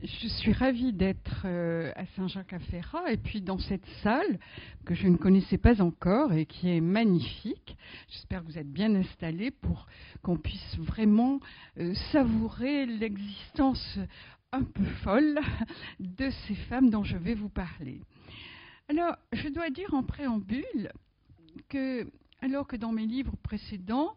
Je suis ravie d'être à Saint-Jacques-la-Ferrat et puis dans cette salle que je ne connaissais pas encore et qui est magnifique. J'espère que vous êtes bien installés pour qu'on puisse vraiment savourer l'existence un peu folle de ces femmes dont je vais vous parler. Alors, je dois dire en préambule que, alors que dans mes livres précédents,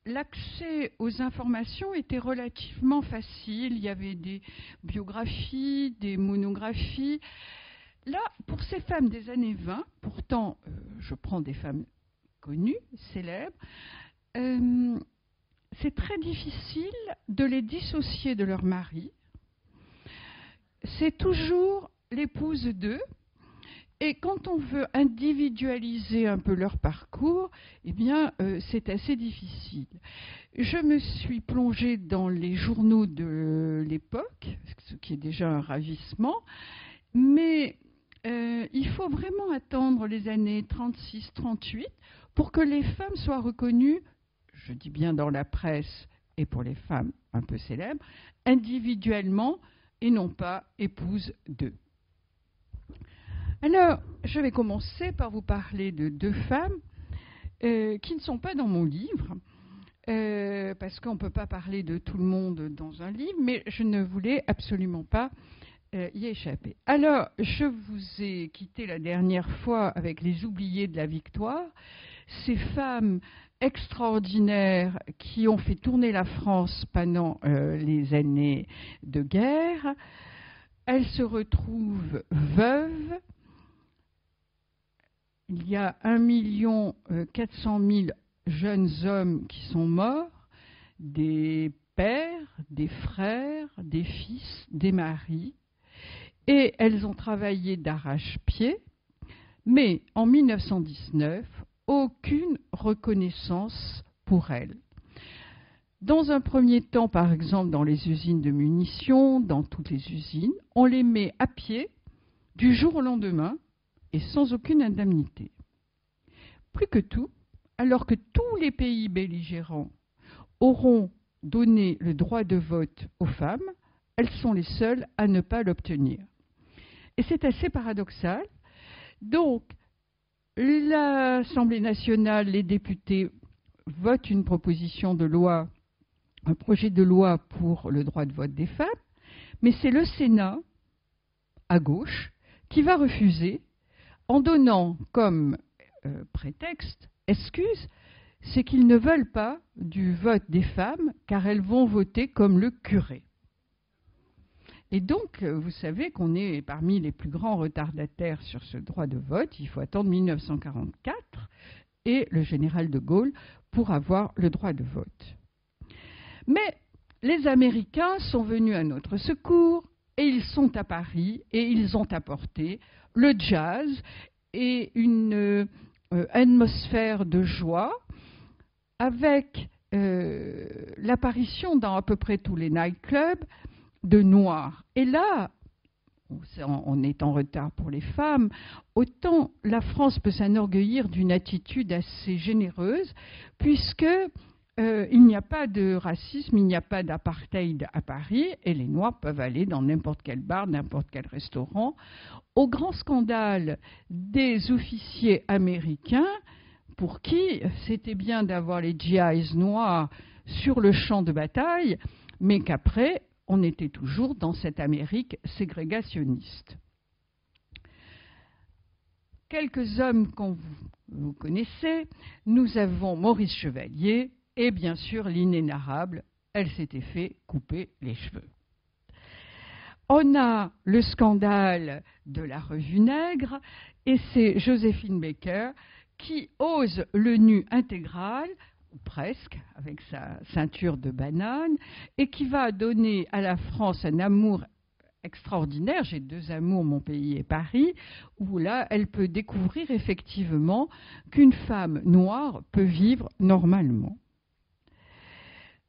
l'accès aux informations était relativement facile. Il y avait des biographies, des monographies. Là, pour ces femmes des années 20, pourtant, je prends des femmes connues, célèbres, c'est très difficile de les dissocier de leur mari. C'est toujours l'épouse d'eux. Et quand on veut individualiser un peu leur parcours, eh bien, c'est assez difficile. Je me suis plongée dans les journaux de l'époque, ce qui est déjà un ravissement, mais il faut vraiment attendre les années 36-38 pour que les femmes soient reconnues, je dis bien dans la presse et pour les femmes un peu célèbres, individuellement et non pas épouses d'eux. Alors, je vais commencer par vous parler de deux femmes qui ne sont pas dans mon livre, parce qu'on ne peut pas parler de tout le monde dans un livre, mais je ne voulais absolument pas y échapper. Alors, je vous ai quitté la dernière fois avec les oubliés de la victoire, ces femmes extraordinaires qui ont fait tourner la France pendant les années de guerre. Elles se retrouvent veuves. Il y a 1 400 000 jeunes hommes qui sont morts, des pères, des frères, des fils, des maris, et elles ont travaillé d'arrache-pied, mais en 1919, aucune reconnaissance pour elles. Dans un premier temps, par exemple, dans les usines de munitions, dans toutes les usines, on les met à pied du jour au lendemain, et sans aucune indemnité. Plus que tout, alors que tous les pays belligérants auront donné le droit de vote aux femmes, elles sont les seules à ne pas l'obtenir. Et c'est assez paradoxal. Donc, l'Assemblée nationale, les députés votent une proposition de loi, un projet de loi pour le droit de vote des femmes, mais c'est le Sénat, à gauche, qui va refuser en donnant comme prétexte, excuse, c'est qu'ils ne veulent pas du vote des femmes car elles vont voter comme le curé. Et donc, vous savez qu'on est parmi les plus grands retardataires sur ce droit de vote. Il faut attendre 1944 et le général de Gaulle pour avoir le droit de vote. Mais les Américains sont venus à notre secours et ils sont à Paris et ils ont apporté le jazz et une atmosphère de joie avec l'apparition dans à peu près tous les nightclubs de noirs. Et là, on est en retard pour les femmes, autant la France peut s'enorgueillir d'une attitude assez généreuse, puisque il n'y a pas de racisme, il n'y a pas d'apartheid à Paris, et les Noirs peuvent aller dans n'importe quel bar, n'importe quel restaurant. Au grand scandale des officiers américains, pour qui c'était bien d'avoir les GIs noirs sur le champ de bataille, mais qu'après, on était toujours dans cette Amérique ségrégationniste. Quelques hommes qu'on vous connaissez, nous avons Maurice Chevalier, et bien sûr, l'inénarrable, elle s'était fait couper les cheveux. On a le scandale de la revue Nègre, et c'est Joséphine Baker qui ose le nu intégral, ou presque, avec sa ceinture de banane, et qui va donner à la France un amour extraordinaire. J'ai deux amours, mon pays et Paris, où là, elle peut découvrir effectivement qu'une femme noire peut vivre normalement.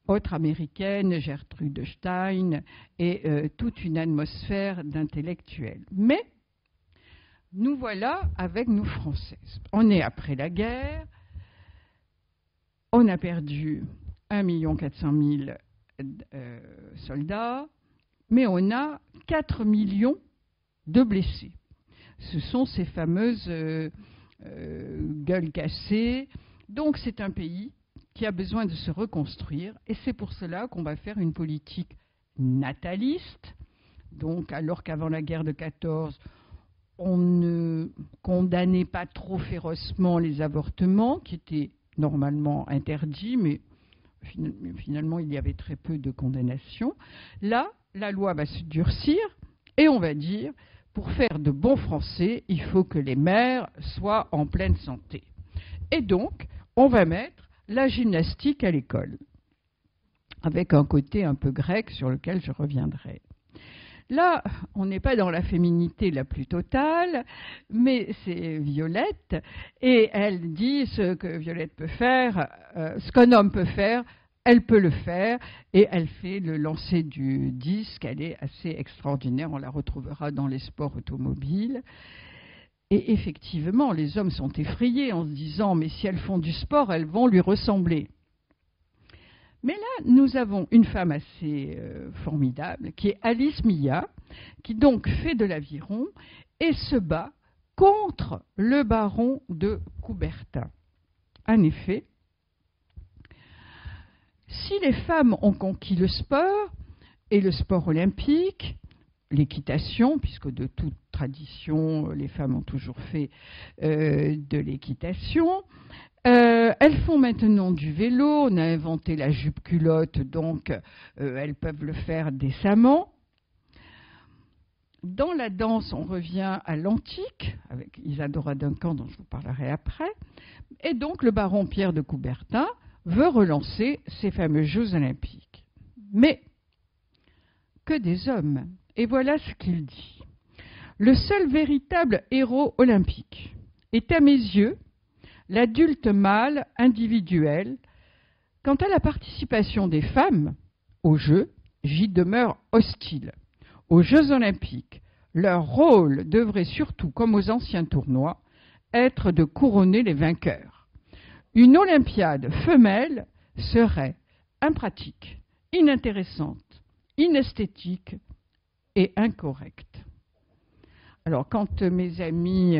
Autre américaine, Gertrude Stein, et toute une atmosphère d'intellectuels. Mais nous voilà avec nous Françaises. On est après la guerre, on a perdu 1 400 000 soldats, mais on a 4 millions de blessés. Ce sont ces fameuses gueules cassées. Donc c'est un pays qui a besoin de se reconstruire, et c'est pour cela qu'on va faire une politique nataliste. Donc alors qu'avant la guerre de 14, on ne condamnait pas trop férocement les avortements, qui étaient normalement interdits, mais finalement il y avait très peu de condamnations. Là, la loi va se durcir, et on va dire, pour faire de bons Français, il faut que les mères soient en pleine santé. Et donc, on va mettre la gymnastique à l'école, avec un côté un peu grec sur lequel je reviendrai. Là, on n'est pas dans la féminité la plus totale, mais c'est Violette, et elle dit ce que Violette peut faire, ce qu'un homme peut faire, elle peut le faire, et elle fait le lancer du disque, elle est assez extraordinaire, on la retrouvera dans les sports automobiles. Et effectivement, les hommes sont effrayés en se disant « mais si elles font du sport, elles vont lui ressembler ». Mais là, nous avons une femme assez formidable, qui est Alice Millat, qui donc fait de l'aviron et se bat contre le baron de Coubertin. En effet, si les femmes ont conquis le sport, et le sport olympique, l'équitation, puisque de toute tradition, les femmes ont toujours fait de l'équitation, elles font maintenant du vélo, on a inventé la jupe-culotte, donc elles peuvent le faire décemment. Dans la danse, on revient à l'antique, avec Isadora Duncan, dont je vous parlerai après, et donc le baron Pierre de Coubertin veut relancer ces fameux Jeux olympiques. Mais que des hommes, et voilà ce qu'il dit. Le seul véritable héros olympique est à mes yeux l'adulte mâle individuel. Quant à la participation des femmes aux Jeux, j'y demeure hostile. Aux Jeux olympiques, leur rôle devrait surtout, comme aux anciens tournois, être de couronner les vainqueurs. Une olympiade femelle serait impratique, inintéressante, inesthétique et incorrecte. Alors, quand mes amis,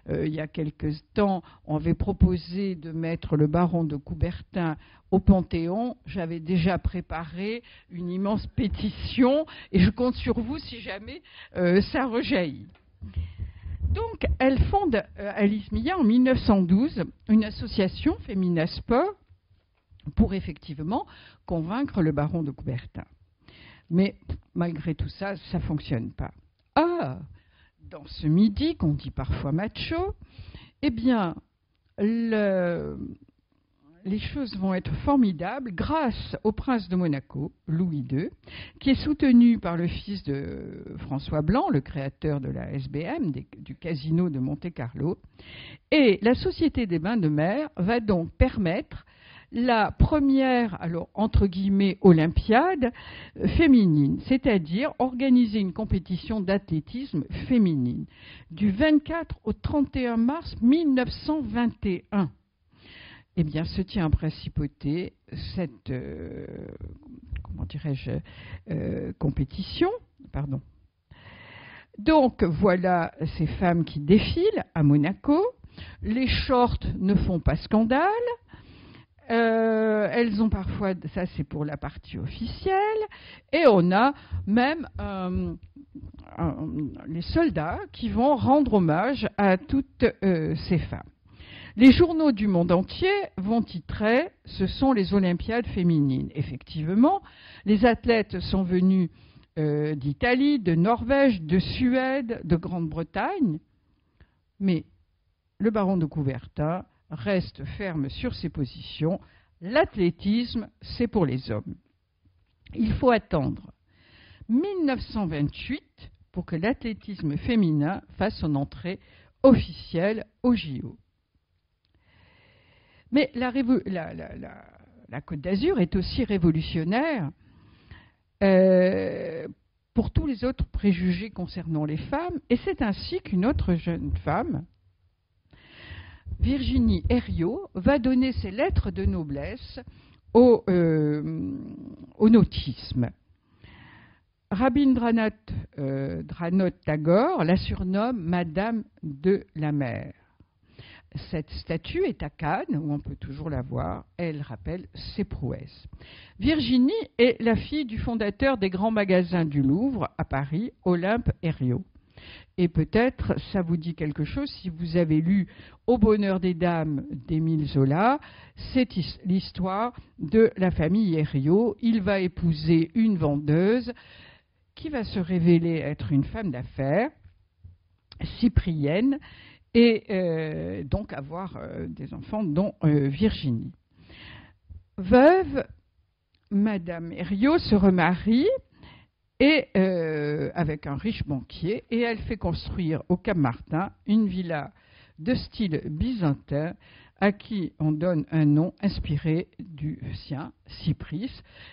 il y a quelque temps, avaient proposé de mettre le baron de Coubertin au Panthéon, j'avais déjà préparé une immense pétition et je compte sur vous si jamais ça rejaillit. Donc, elle fonde, Alice Millat, en 1912, une association Femina Sport pour effectivement convaincre le baron de Coubertin. Mais malgré tout ça, ça ne fonctionne pas. Ah, dans ce midi, qu'on dit parfois macho, eh bien, les choses vont être formidables grâce au prince de Monaco, Louis II, qui est soutenu par le fils de François Blanc, le créateur de la SBM, du casino de Monte-Carlo. Et la Société des bains de mer va donc permettre la première, alors entre guillemets, olympiade féminine, c'est-à-dire organiser une compétition d'athlétisme féminine du 24 au 31 mars 1921. Eh bien, se tient en principauté cette, compétition. Pardon. Donc, voilà ces femmes qui défilent à Monaco. Les shorts ne font pas scandale. Elles ont parfois, ça c'est pour la partie officielle, et on a même les soldats qui vont rendre hommage à toutes ces femmes. Les journaux du monde entier vont titrer « Ce sont les Olympiades féminines ». Effectivement, les athlètes sont venus d'Italie, de Norvège, de Suède, de Grande-Bretagne, mais le baron de Coubertin reste ferme sur ses positions. L'athlétisme, c'est pour les hommes. Il faut attendre 1928 pour que l'athlétisme féminin fasse son entrée officielle au JO. Mais la Côte d'Azur est aussi révolutionnaire pour tous les autres préjugés concernant les femmes, et c'est ainsi qu'une autre jeune femme, Virginie Herriot, va donner ses lettres de noblesse au nautisme. Rabindranath Tagore la surnomme Madame de la mer. Cette statue est à Cannes, où on peut toujours la voir. Elle rappelle ses prouesses. Virginie est la fille du fondateur des grands magasins du Louvre à Paris, Olympe Herriot. Et peut-être ça vous dit quelque chose si vous avez lu Au bonheur des dames d'Émile Zola. C'est l'histoire de la famille Herriot. Il va épouser une vendeuse qui va se révéler être une femme d'affaires, Cyprienne, et donc avoir des enfants, dont Virginie. Veuve, Madame Herriot se remarie et, avec un riche banquier, et elle fait construire au Cap Martin une villa de style byzantin à qui on donne un nom inspiré du sien, Cypris.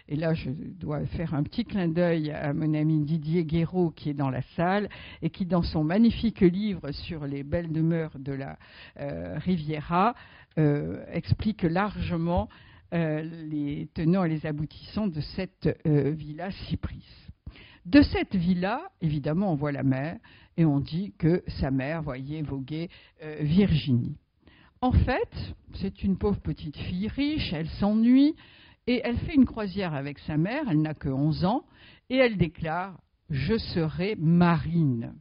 Et là, je dois faire un petit clin d'œil à mon ami Didier Guéraud qui est dans la salle et qui, dans son magnifique livre sur les belles demeures de la Riviera, explique largement les tenants et les aboutissants de cette villa Cypris. De cette villa, évidemment, on voit la mer et on dit que sa mère voyait voguer Virginie. En fait, c'est une pauvre petite fille riche, elle s'ennuie et elle fait une croisière avec sa mère, elle n'a que 11 ans, et elle déclare « Je serai marine ».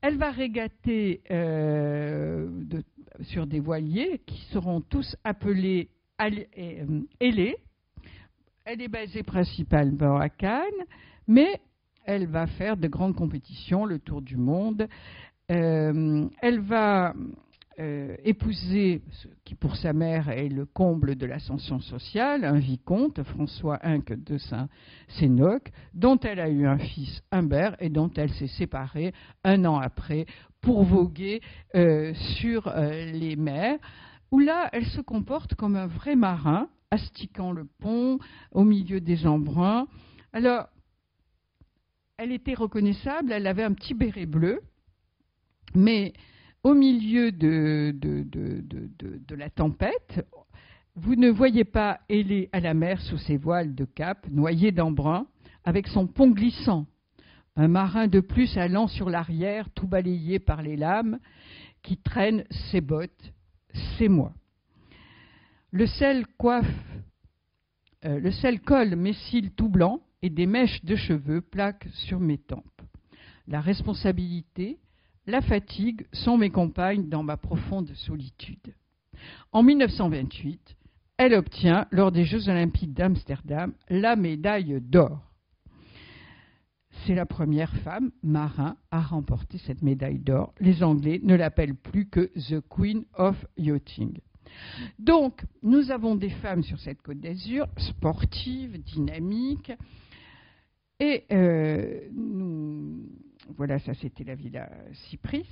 Elle va régater sur des voiliers qui seront tous appelés ailés. Elle est basée principalement à Cannes, mais elle va faire de grandes compétitions, le tour du monde. Elle va épouser, ce qui pour sa mère est le comble de l'ascension sociale, un vicomte, François Inck de Saint-Sénoc, dont elle a eu un fils, Humbert, et dont elle s'est séparée un an après pour voguer sur les mers, où là, elle se comporte comme un vrai marin, astiquant le pont, au milieu des embruns. Alors, elle était reconnaissable, elle avait un petit béret bleu, mais au milieu de la tempête, vous ne voyez pas ailée à la mer sous ses voiles de cap, noyée d'embrun, avec son pont glissant. Un marin de plus allant sur l'arrière, tout balayé par les lames, qui traîne ses bottes, c'est moi. Le sel colle mes cils tout blancs et des mèches de cheveux plaquent sur mes tempes. La responsabilité, la fatigue sont mes compagnes dans ma profonde solitude. En 1928, elle obtient, lors des Jeux Olympiques d'Amsterdam, la médaille d'or. C'est la première femme marin à remporter cette médaille d'or. Les Anglais ne l'appellent plus que The Queen of Yachting. Donc, nous avons des femmes sur cette Côte d'Azur, sportives, dynamiques, et voilà, ça c'était la villa Cypris,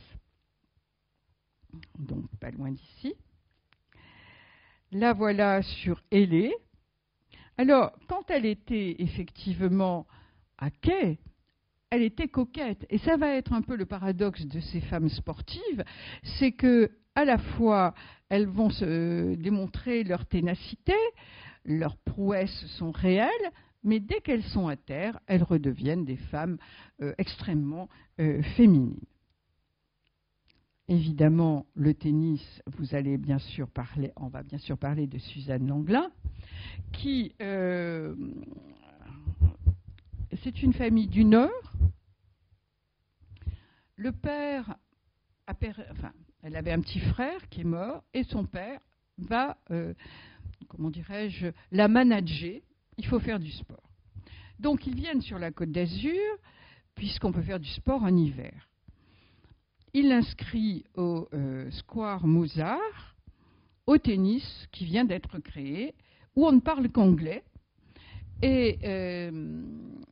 donc pas loin d'ici. La voilà sur Ailée. Alors, quand elle était effectivement à quai, elle était coquette. Et ça va être un peu le paradoxe de ces femmes sportives, c'est que à la fois, elles vont se démontrer leur ténacité, leurs prouesses sont réelles, mais dès qu'elles sont à terre, elles redeviennent des femmes extrêmement féminines. Évidemment, le tennis, vous allez bien sûr parler, on va bien sûr parler de Suzanne Langlin, qui c'est une famille du Nord. Le père, elle avait un petit frère qui est mort, et son père va, comment dirais-je, la manager. Il faut faire du sport. Donc, ils viennent sur la Côte d'Azur, puisqu'on peut faire du sport en hiver. Il l'inscrit au Square Mozart, au tennis, qui vient d'être créé, où on ne parle qu'anglais, et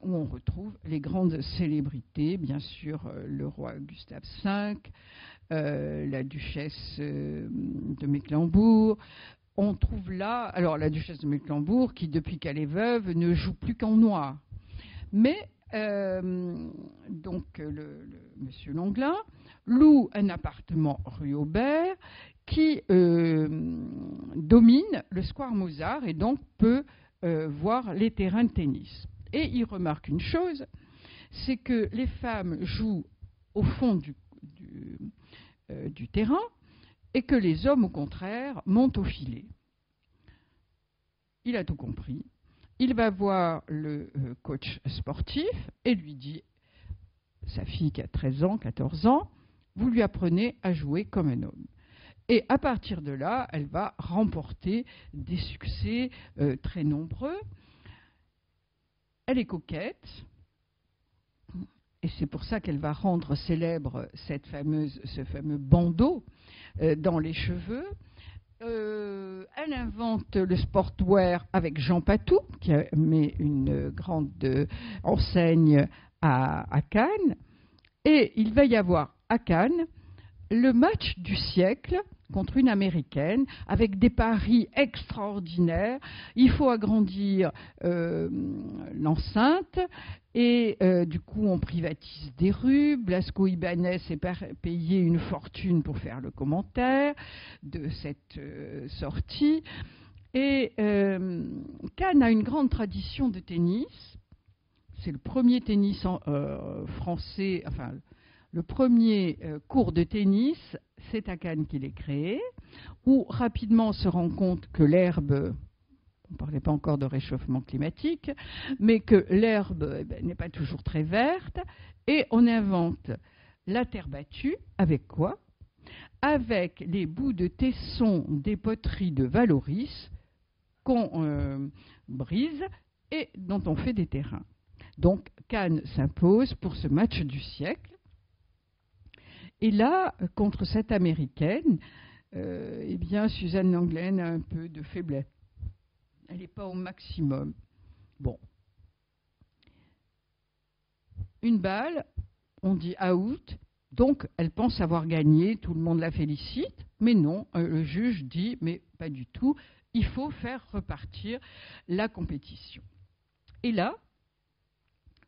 où on retrouve les grandes célébrités, bien sûr le roi Gustave V, la duchesse de Mecklembourg. On trouve là, alors la duchesse de Mecklembourg, qui depuis qu'elle est veuve ne joue plus qu'en noir. Mais donc monsieur Langlin loue un appartement rue Aubert qui domine le Square Mozart et donc peut voir les terrains de tennis. Et il remarque une chose, c'est que les femmes jouent au fond du terrain et que les hommes, au contraire, montent au filet. Il a tout compris. Il va voir le coach sportif et lui dit, sa fille qui a 13 ans, 14 ans, vous lui apprenez à jouer comme un homme. Et à partir de là, elle va remporter des succès très nombreux. Elle est coquette, et c'est pour ça qu'elle va rendre célèbre ce fameux bandeau dans les cheveux. Elle invente le sportwear avec Jean Patou, qui met une grande enseigne à Cannes. Et il va y avoir à Cannes le match du siècle contre une Américaine, avec des paris extraordinaires. Il faut agrandir l'enceinte, et du coup on privatise des rues. Blasco Ibanez est payé une fortune pour faire le commentaire de cette sortie. Et Cannes a une grande tradition de tennis. C'est le premier tennis français, enfin le premier cours de tennis, c'est à Cannes qu'il est créé, où rapidement on se rend compte que l'herbe, on ne parlait pas encore de réchauffement climatique, mais que l'herbe n'est pas toujours très verte, et on invente la terre battue, avec quoi? Avec les bouts de tesson des poteries de Valoris qu'on brise et dont on fait des terrains. Donc Cannes s'impose pour ce match du siècle. Et là, contre cette Américaine, eh bien, Suzanne Lenglen a un peu de faiblesse. Elle n'est pas au maximum. Bon. Une balle, on dit out, donc elle pense avoir gagné, tout le monde la félicite, mais non, le juge dit, mais pas du tout, il faut faire repartir la compétition. Et là,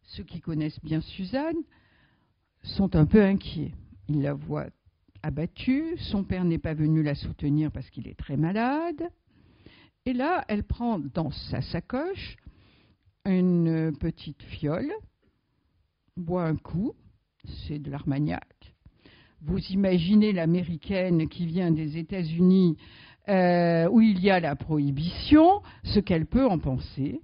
ceux qui connaissent bien Suzanne sont un peu inquiets. Ils la voient abattue, son père n'est pas venu la soutenir parce qu'il est très malade. Et là, elle prend dans sa sacoche une petite fiole, boit un coup, c'est de l'Armagnac. Vous imaginez l'américaine qui vient des États-Unis où il y a la prohibition, ce qu'elle peut en penser.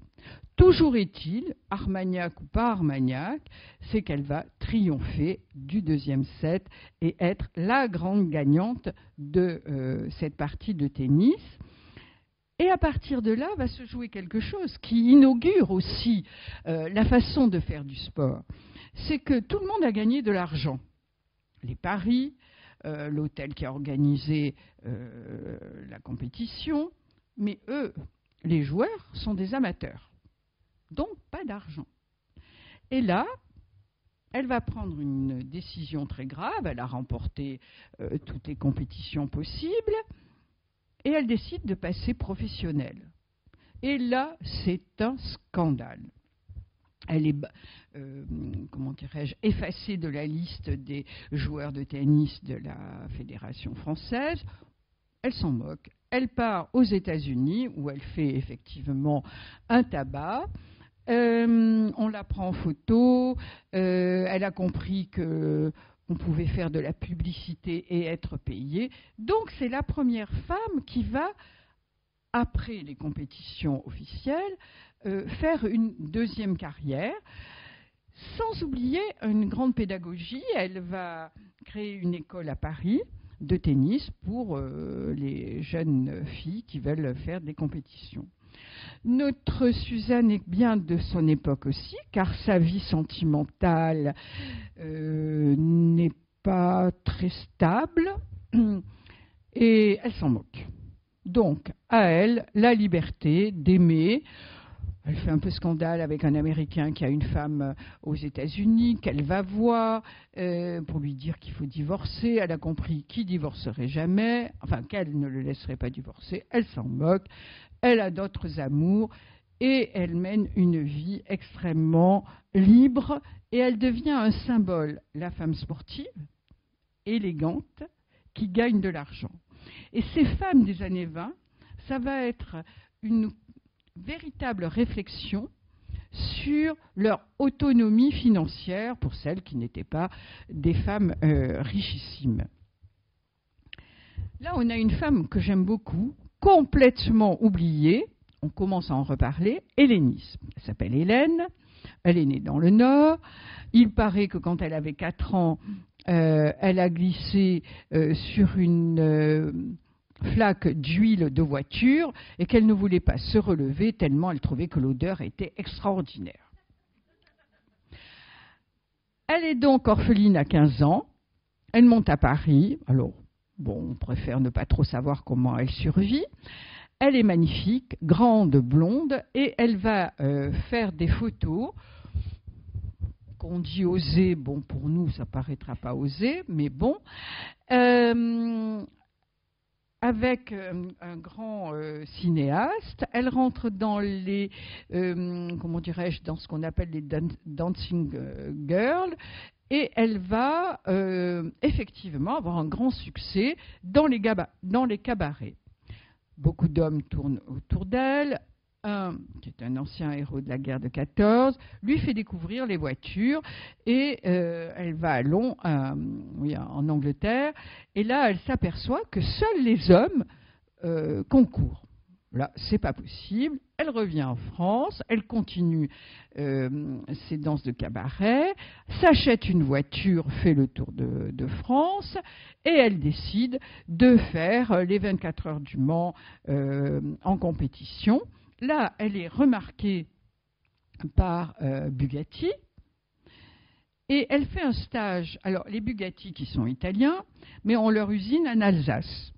Toujours est-il, Armagnac ou pas Armagnac, c'est qu'elle va triompher du deuxième set et être la grande gagnante de cette partie de tennis. Et à partir de là, va se jouer quelque chose qui inaugure aussi la façon de faire du sport. C'est que tout le monde a gagné de l'argent. Les paris, l'hôtel qui a organisé la compétition, mais eux, les joueurs, sont des amateurs. Donc, pas d'argent. Et là, elle va prendre une décision très grave. Elle a remporté toutes les compétitions possibles. Et elle décide de passer professionnelle. Et là, c'est un scandale. Elle est, comment dirais-je, effacée de la liste des joueurs de tennis de la Fédération française. Elle s'en moque. Elle part aux États-Unis, où elle fait effectivement un tabac. On la prend en photo, elle a compris qu'on pouvait faire de la publicité et être payée. Donc c'est la première femme qui va, après les compétitions officielles, faire une deuxième carrière, sans oublier une grande pédagogie. Elle va créer une école à Paris de tennis pour les jeunes filles qui veulent faire des compétitions. Notre Suzanne est bien de son époque aussi, car sa vie sentimentale n'est pas très stable et elle s'en moque. Donc, à elle, la liberté d'aimer. Elle fait un peu scandale avec un Américain qui a une femme aux États-Unis, qu'elle va voir pour lui dire qu'il faut divorcer. Elle a compris qu'il ne divorcerait jamais, enfin qu'elle ne le laisserait pas divorcer. Elle s'en moque. Elle a d'autres amours et elle mène une vie extrêmement libre et elle devient un symbole, la femme sportive, élégante, qui gagne de l'argent. Et ces femmes des années 20, ça va être une véritable réflexion sur leur autonomie financière pour celles qui n'étaient pas des femmes richissimes. Là, on a une femme que j'aime beaucoup, complètement oubliée, on commence à en reparler, Hélénis. Elle s'appelle Hélène, elle est née dans le Nord. Il paraît que quand elle avait 4 ans, elle a glissé sur une flaque d'huile de voiture et qu'elle ne voulait pas se relever tellement elle trouvait que l'odeur était extraordinaire. Elle est donc orpheline à 15 ans. Elle monte à Paris. Alors, bon, on préfère ne pas trop savoir comment elle survit. Elle est magnifique, grande, blonde, et elle va faire des photos qu'on dit osées. Bon, pour nous, ça ne paraîtra pas osé, mais bon. Avec un grand cinéaste, elle rentre dans les, comment dirais-je, dans ce qu'on appelle les dancing girls, et elle va effectivement avoir un grand succès dans les cabarets. Beaucoup d'hommes tournent autour d'elle. Un, qui est un ancien héros de la guerre de 14, lui fait découvrir les voitures et elle va à Londres, en Angleterre, et là elle s'aperçoit que seuls les hommes concourent. Là, c'est pas possible. Elle revient en France, elle continue ses danses de cabaret, s'achète une voiture, fait le tour de France, et elle décide de faire les 24 heures du Mans en compétition. Là, elle est remarquée par Bugatti et elle fait un stage. Alors, les Bugatti qui sont italiens, mais ont leur usine en Alsace.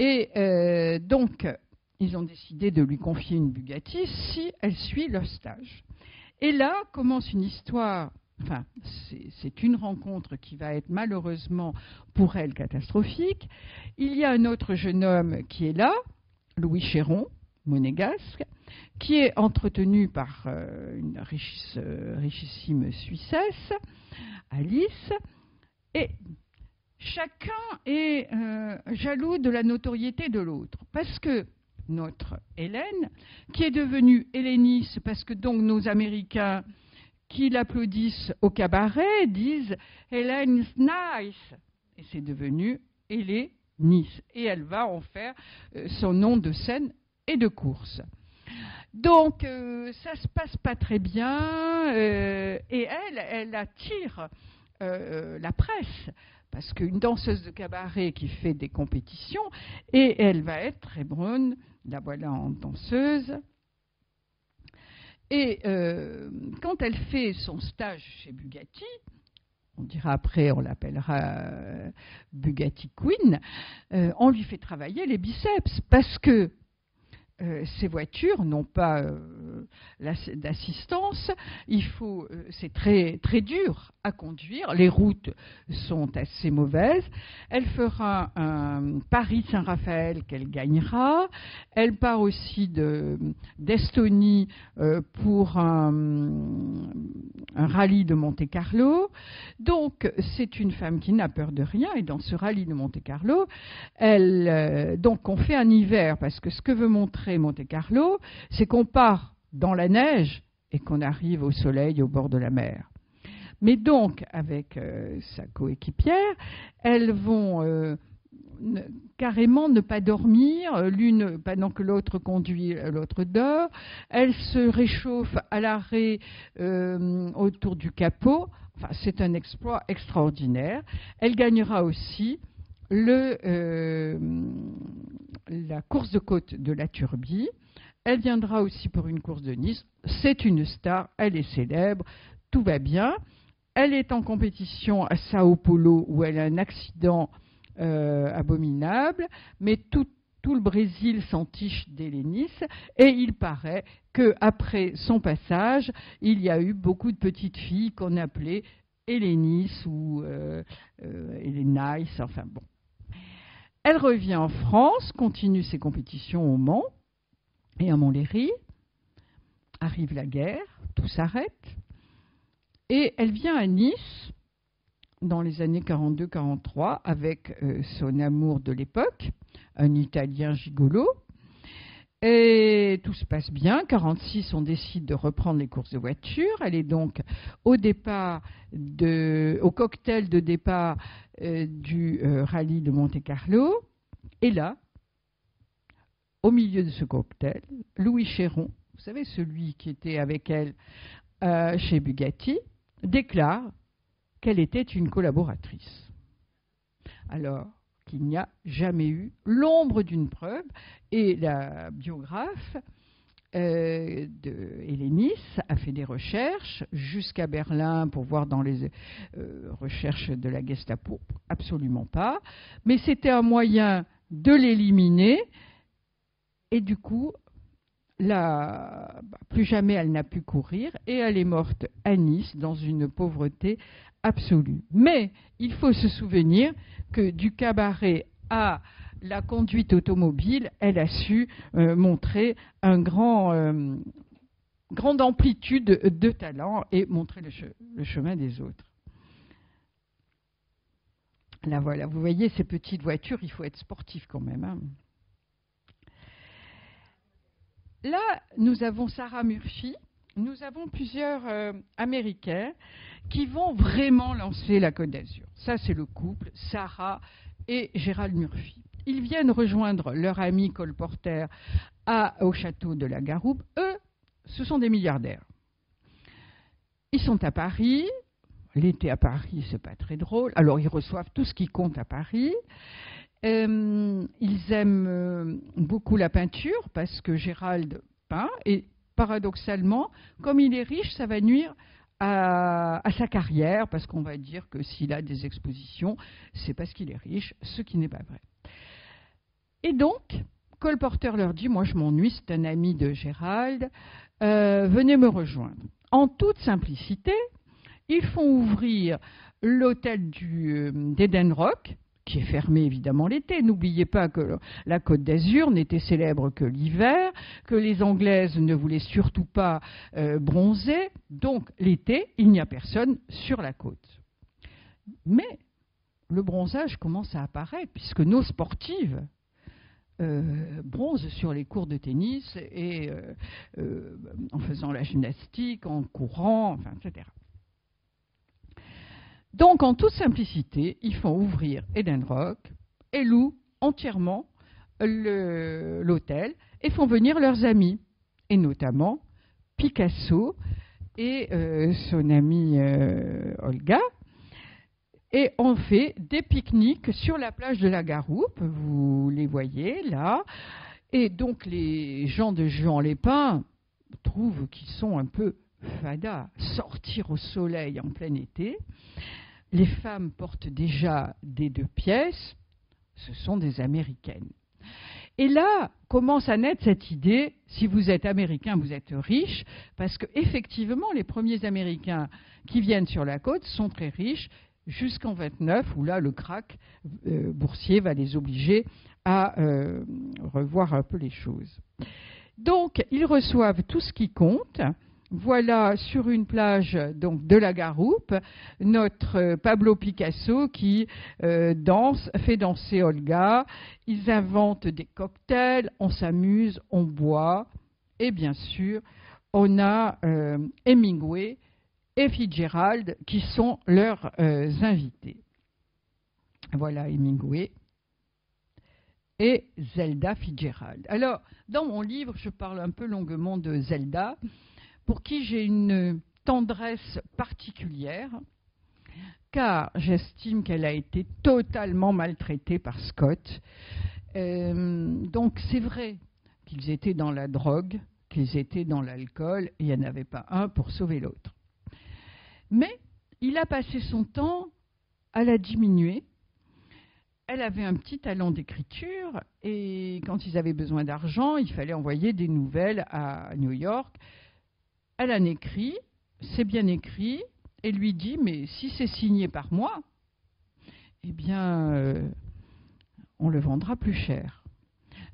Et donc, ils ont décidé de lui confier une Bugatti si elle suit leur stage. Et là commence une histoire, enfin, c'est une rencontre qui va être malheureusement pour elle catastrophique. Il y a un autre jeune homme qui est là, Louis Chéron, monégasque, qui est entretenu par une richissime Suissesse, Alice, et chacun est jaloux de la notoriété de l'autre, parce que notre Hélène, qui est devenue Hélénis, parce que donc nos Américains qui l'applaudissent au cabaret disent « Hélène is nice », et c'est devenu Hélénis, et elle va en faire son nom de scène et de course. Donc, ça ne se passe pas très bien, et elle attire la presse, parce qu'une danseuse de cabaret qui fait des compétitions, et elle va être très bonne, la voilà en danseuse. Et quand elle fait son stage chez Bugatti, on dira après, on l'appellera Bugatti Queen, on lui fait travailler les biceps, parce que ces voitures n'ont pas d'assistance, c'est très, très dur à conduire, les routes sont assez mauvaises. Elle fera un Paris-Saint-Raphaël qu'elle gagnera, elle part aussi d'Estonie pour un rallye de Monte-Carlo. Donc c'est une femme qui n'a peur de rien, et dans ce rallye de Monte-Carlo, donc on fait un hiver, parce que ce que veut montrer Monte-Carlo, c'est qu'on part dans la neige et qu'on arrive au soleil au bord de la mer. Mais donc, avec sa coéquipière, elles vont carrément ne pas dormir, l'une pendant que l'autre conduit, l'autre dort. Elles se réchauffent à l'arrêt autour du capot. Enfin, c'est un exploit extraordinaire. Elle gagnera aussi la course de côte de la Turbie. Elle viendra aussi pour une course de Nice. C'est une star, elle est célèbre, tout va bien. Elle est en compétition à Sao Paulo où elle a un accident abominable, mais tout le Brésil s'entiche d'Hélénis, et il paraît qu'après son passage, il y a eu beaucoup de petites filles qu'on appelait Hélénis ou Hélénis, enfin bon. Elle revient en France, continue ses compétitions au Mans et à Montlhéry. Arrive la guerre, tout s'arrête. Et elle vient à Nice dans les années 42-43 avec son amour de l'époque, un Italien gigolo. Et tout se passe bien. 1946, on décide de reprendre les courses de voiture. Elle est donc au cocktail de départ du rallye de Monte-Carlo. Et là, au milieu de ce cocktail, Louis Chéron, vous savez, celui qui était avec elle chez Bugatti, déclare qu'elle était une collaboratrice. Alors qu'il n'y a jamais eu l'ombre d'une preuve, et la biographe de Hélénis a fait des recherches jusqu'à Berlin pour voir dans les recherches de la Gestapo, absolument pas, mais c'était un moyen de l'éliminer, et du coup, plus jamais elle n'a pu courir, et elle est morte à Nice dans une pauvreté absolue. Mais il faut se souvenir que du cabaret à la conduite automobile, elle a su montrer une grande amplitude de talent et montrer le chemin des autres. Là voilà, vous voyez ces petites voitures, il faut être sportif quand même. Hein. Là, nous avons Sarah Murphy. Nous avons plusieurs Américains qui vont vraiment lancer la Côte d'Azur. Ça, c'est le couple, Sarah et Gérald Murphy. Ils viennent rejoindre leur ami Cole Porter au château de la Garoupe. Eux, ce sont des milliardaires. Ils sont à Paris. L'été à Paris, c'est pas très drôle. Alors, ils reçoivent tout ce qui compte à Paris. Ils aiment beaucoup la peinture parce que Gérald peint et paradoxalement, comme il est riche, ça va nuire à sa carrière, parce qu'on va dire que s'il a des expositions, c'est parce qu'il est riche, ce qui n'est pas vrai. Et donc, Cole Porter leur dit, moi je m'ennuie, c'est un ami de Gérald, venez me rejoindre. En toute simplicité, ils font ouvrir l'hôtel d'Eden Rock, qui est fermé évidemment l'été. N'oubliez pas que la Côte d'Azur n'était célèbre que l'hiver, que les Anglaises ne voulaient surtout pas bronzer. Donc l'été, il n'y a personne sur la côte. Mais le bronzage commence à apparaître, puisque nos sportives bronzent sur les cours de tennis et en faisant la gymnastique, en courant, enfin, etc. Donc, en toute simplicité, ils font ouvrir Eden Rock et louent entièrement l'hôtel et font venir leurs amis, et notamment Picasso et son amie Olga. Et on fait des pique-niques sur la plage de la Garoupe, vous les voyez là. Et donc, les gens de Juan-les-Pins trouvent qu'ils sont un peu fadas, sortir au soleil en plein été. Les femmes portent déjà des 2 pièces, ce sont des Américaines. Et là commence à naître cette idée, si vous êtes Américain, vous êtes riche, parce qu'effectivement, les premiers Américains qui viennent sur la côte sont très riches, jusqu'en 1929, où là, le krach boursier va les obliger à revoir un peu les choses. Donc, ils reçoivent tout ce qui compte. Voilà sur une plage donc, de la Garoupe, notre Pablo Picasso qui fait danser Olga. Ils inventent des cocktails, on s'amuse, on boit. Et bien sûr, on a Hemingway et Fitzgerald qui sont leurs invités. Voilà Hemingway et Zelda Fitzgerald. Alors, dans mon livre, je parle un peu longuement de Zelda, pour qui j'ai une tendresse particulière, car j'estime qu'elle a été totalement maltraitée par Scott. Donc c'est vrai qu'ils étaient dans la drogue, qu'ils étaient dans l'alcool, et il n'y en avait pas un pour sauver l'autre. Mais il a passé son temps à la diminuer. Elle avait un petit talent d'écriture, et quand ils avaient besoin d'argent, il fallait envoyer des nouvelles à New York. Elle en écrit, c'est bien écrit, et lui dit, mais si c'est signé par moi, eh bien, on le vendra plus cher.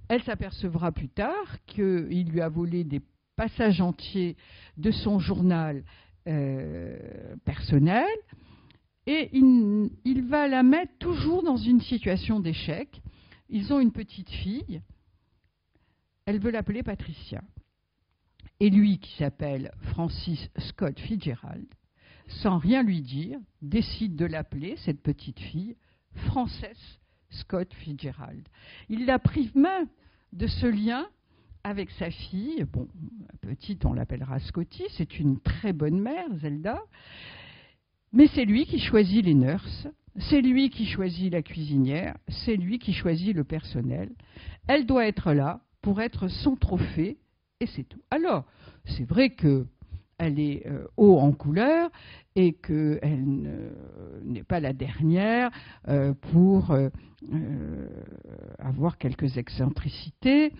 Elle s'apercevra plus tard qu'il lui a volé des passages entiers de son journal personnel, et il va la mettre toujours dans une situation d'échec. Ils ont une petite fille, elle veut l'appeler Patricia. Et lui, qui s'appelle Francis Scott Fitzgerald, sans rien lui dire, décide de l'appeler, cette petite fille, Frances Scott Fitzgerald. Il la prive même de ce lien avec sa fille. Bon, petite, on l'appellera Scotty, c'est une très bonne mère, Zelda. Mais c'est lui qui choisit les nurses, c'est lui qui choisit la cuisinière, c'est lui qui choisit le personnel. Elle doit être là pour être son trophée, et c'est tout. Alors, c'est vrai qu'elle est haut en couleur et qu'elle n'est pas la dernière pour avoir quelques excentricités.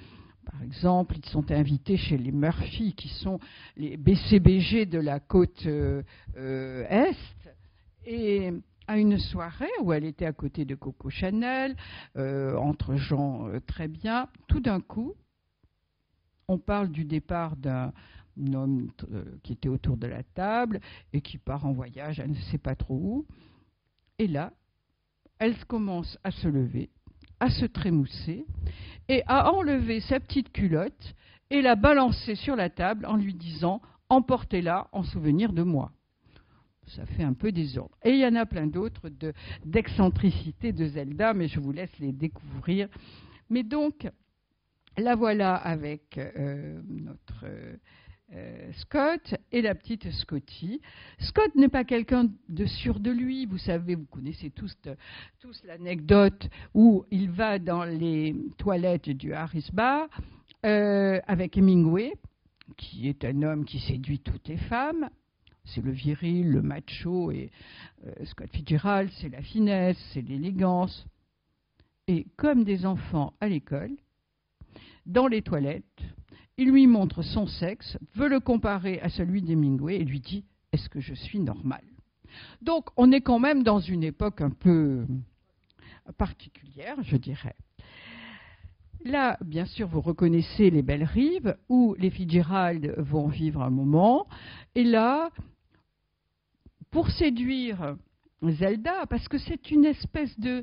Par exemple, ils sont invités chez les Murphy, qui sont les BCBG de la côte Est, et à une soirée où elle était à côté de Coco Chanel, entre gens très bien, tout d'un coup, on parle du départ d'un homme qui était autour de la table et qui part en voyage, elle ne sait pas trop où. Et là, elle commence à se lever, à se trémousser et à enlever sa petite culotte et la balancer sur la table en lui disant « Emportez-la en souvenir de moi ». Ça fait un peu désordre. Et il y en a plein d'autres d'excentricités de Zelda, mais je vous laisse les découvrir. Mais donc, la voilà avec notre Scott et la petite Scotty. Scott n'est pas quelqu'un de sûr de lui. Vous savez, vous connaissez tous l'anecdote où il va dans les toilettes du Harris Bar avec Hemingway, qui est un homme qui séduit toutes les femmes. C'est le viril, le macho, et Scott Fitzgerald, c'est la finesse, c'est l'élégance. Et comme des enfants à l'école, dans les toilettes, il lui montre son sexe, veut le comparer à celui d'Hemingway et lui dit « Est-ce que je suis normal ?» Donc, on est quand même dans une époque un peu particulière, je dirais. Là, bien sûr, vous reconnaissez les Belles Rives, où les Fitzgerald vont vivre un moment. Et là, pour séduire Zelda, parce que c'est une espèce de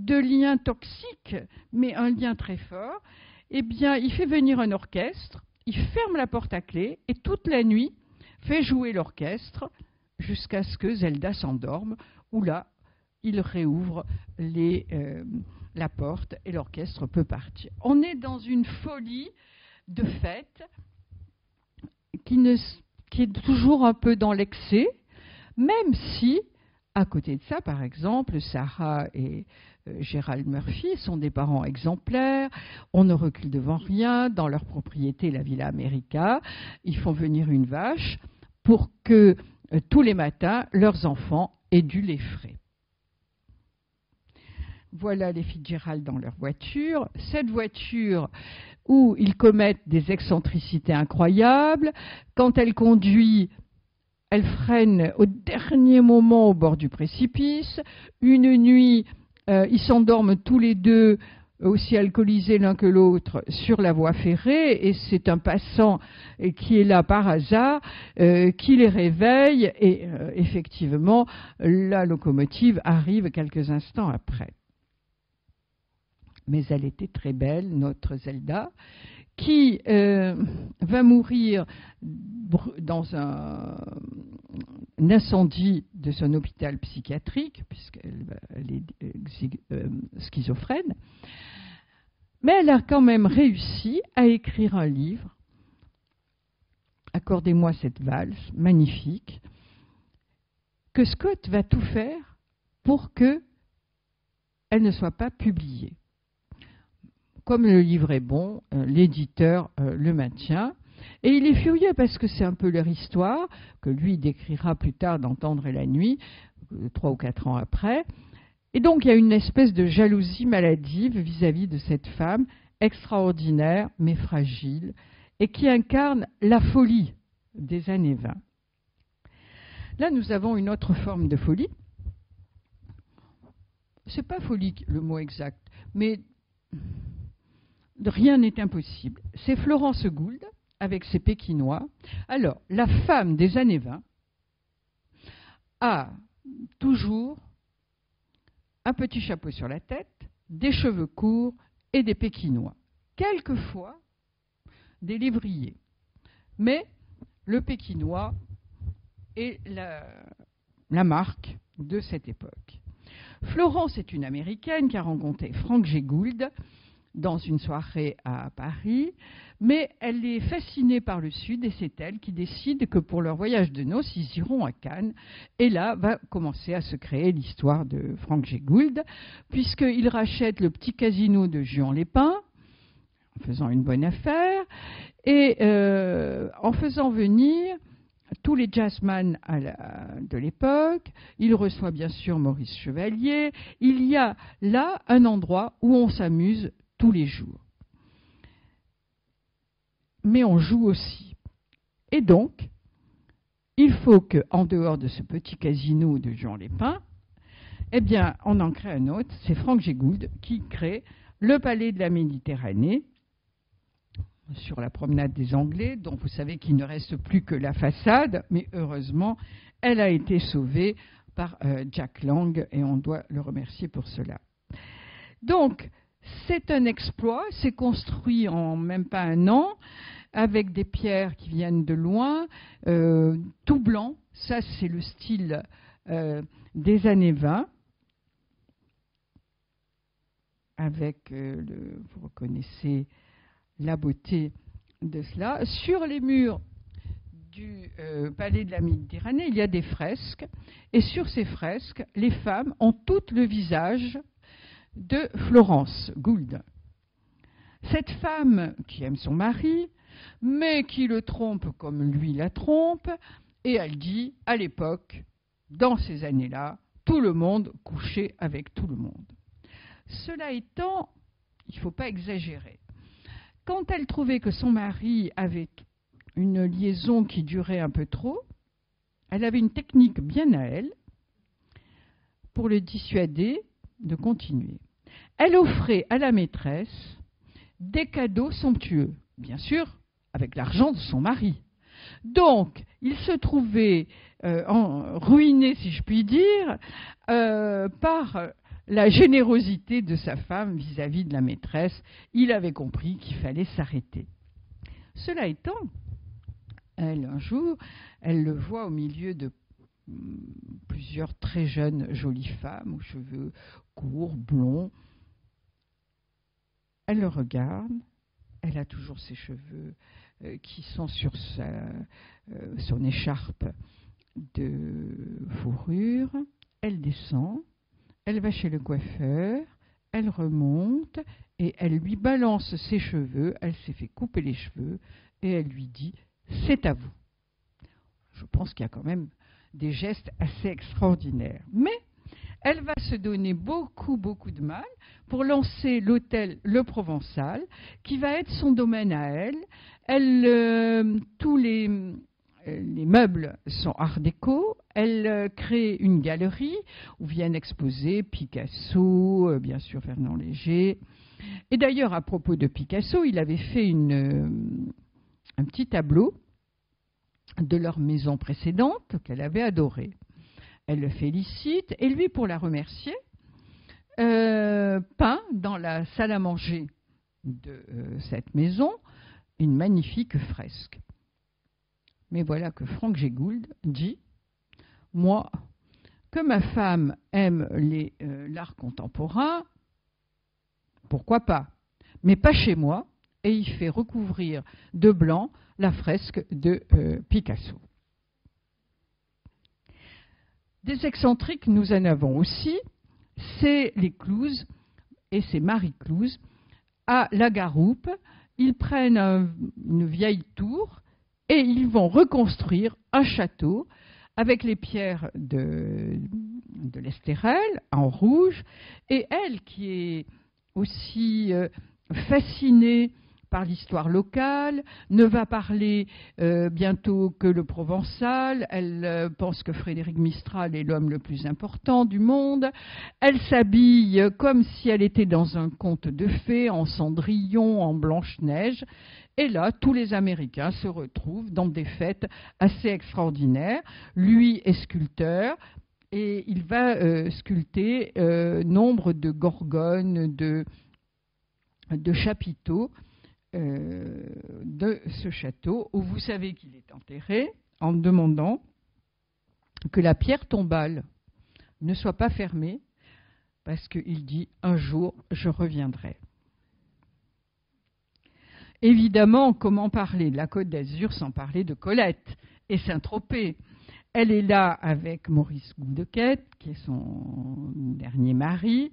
lien toxique, mais un lien très fort, eh bien, il fait venir un orchestre, il ferme la porte à clé, et toute la nuit, fait jouer l'orchestre jusqu'à ce que Zelda s'endorme, où là, il réouvre la porte et l'orchestre peut partir. On est dans une folie de fête qui est toujours un peu dans l'excès, même si, à côté de ça, par exemple, Sarah et Gérald Murphy sont des parents exemplaires, on ne recule devant rien, dans leur propriété, la Villa America, ils font venir une vache pour que tous les matins, leurs enfants aient du lait frais. Voilà les Fitzgerald dans leur voiture. Cette voiture où ils commettent des excentricités incroyables. Quand elle conduit, elle freine au dernier moment au bord du précipice. Une nuit, ils s'endorment tous les deux, aussi alcoolisés l'un que l'autre, sur la voie ferrée. Et c'est un passant qui est là par hasard qui les réveille. Et effectivement, la locomotive arrive quelques instants après. Mais elle était très belle, notre Zelda, qui va mourir dans un incendie de son hôpital psychiatrique, puisqu'elle est schizophrène. Mais elle a quand même réussi à écrire un livre, Accordez-moi cette valse, magnifique, que Scott va tout faire pour qu'elle ne soit pas publiée. Comme le livre est bon, l'éditeur le maintient. Et il est furieux parce que c'est un peu leur histoire, que lui décrira plus tard dans Tendre et la nuit, 3 ou 4 ans après. Et donc il y a une espèce de jalousie maladive vis-à-vis de cette femme extraordinaire mais fragile, et qui incarne la folie des années 20. Là, nous avons une autre forme de folie. C'est pas folie le mot exact, mais rien n'est impossible. C'est Florence Gould avec ses Pékinois. Alors, la femme des années 20 a toujours un petit chapeau sur la tête, des cheveux courts et des Pékinois. Quelquefois, des lévriers. Mais le pékinois est la marque de cette époque. Florence est une Américaine qui a rencontré Frank J. Gould dans une soirée à Paris, mais elle est fascinée par le Sud et c'est elle qui décide que pour leur voyage de noces, ils iront à Cannes. Et là va commencer à se créer l'histoire de Frank J. Gould, puisqu'il rachète le petit casino de Juan-les-Pins, en faisant une bonne affaire, et en faisant venir tous les jazzmen de l'époque. Il reçoit bien sûr Maurice Chevalier. Il y a là un endroit où on s'amuse tous les jours. Mais on joue aussi. Et donc, il faut qu'en dehors de ce petit casino de Juan-les-Pins, eh bien, on en crée un autre. C'est Frank J. Gould qui crée le Palais de la Méditerranée, sur la promenade des Anglais, dont vous savez qu'il ne reste plus que la façade, mais heureusement, elle a été sauvée par Jack Lang, et on doit le remercier pour cela. Donc, c'est un exploit, c'est construit en même pas un an, avec des pierres qui viennent de loin, tout blanc, ça c'est le style des années 20, avec, vous reconnaissez la beauté de cela. Sur les murs du Palais de la Méditerranée, il y a des fresques, et sur ces fresques, les femmes ont toutes le visage de Florence Gould. Cette femme qui aime son mari, mais qui le trompe comme lui la trompe, et elle dit, à l'époque, dans ces années-là, tout le monde couchait avec tout le monde. Cela étant, il ne faut pas exagérer. Quand elle trouvait que son mari avait une liaison qui durait un peu trop, elle avait une technique bien à elle pour le dissuader de continuer. Elle offrait à la maîtresse des cadeaux somptueux, bien sûr, avec l'argent de son mari. Donc, il se trouvait ruiné, si je puis dire, par la générosité de sa femme vis-à-vis de la maîtresse. Il avait compris qu'il fallait s'arrêter. Cela étant, elle, un jour, elle le voit au milieu de plusieurs très jeunes jolies femmes aux cheveux courts, blonds. Elle le regarde, elle a toujours ses cheveux qui sont sur son écharpe de fourrure. Elle descend, elle va chez le coiffeur, elle remonte et elle lui balance ses cheveux, elle s'est fait couper les cheveux et elle lui dit « c'est à vous ». Je pense qu'il y a quand même des gestes assez extraordinaires. Mais elle va se donner beaucoup de mal pour lancer l'hôtel Le Provençal, qui va être son domaine à elle. Tous les meubles sont art déco. Elle crée une galerie où viennent exposer Picasso, bien sûr Fernand Léger. Et d'ailleurs, à propos de Picasso, il avait fait un petit tableau de leur maison précédente qu'elle avait adorée. Elle le félicite et lui, pour la remercier, peint dans la salle à manger de cette maison une magnifique fresque. Mais voilà que Frank J. Gould dit « Moi, que ma femme aime l'art contemporain, pourquoi pas, mais pas chez moi ». Et il fait recouvrir de blanc la fresque de Picasso. Des excentriques, nous en avons aussi, c'est les Clouzes, et c'est Marie Clouse, à la Garoupe. Ils prennent une vieille tour et ils vont reconstruire un château avec les pierres de l'Estérel en rouge. Et elle, qui est aussi fascinée par l'histoire locale, ne va parler bientôt que le provençal. Elle pense que Frédéric Mistral est l'homme le plus important du monde. Elle s'habille comme si elle était dans un conte de fées, en Cendrillon, en Blanche-Neige. Et là, tous les Américains se retrouvent dans des fêtes assez extraordinaires. Lui est sculpteur et il va sculpter nombre de gorgones, de chapiteaux, de ce château où vous savez qu'il est enterré, en demandant que la pierre tombale ne soit pas fermée, parce qu'il dit « un jour, je reviendrai ». Évidemment, comment parler de la Côte d'Azur sans parler de Colette et Saint-Tropez? Elle est là avec Maurice Goudequette, qui est son dernier mari.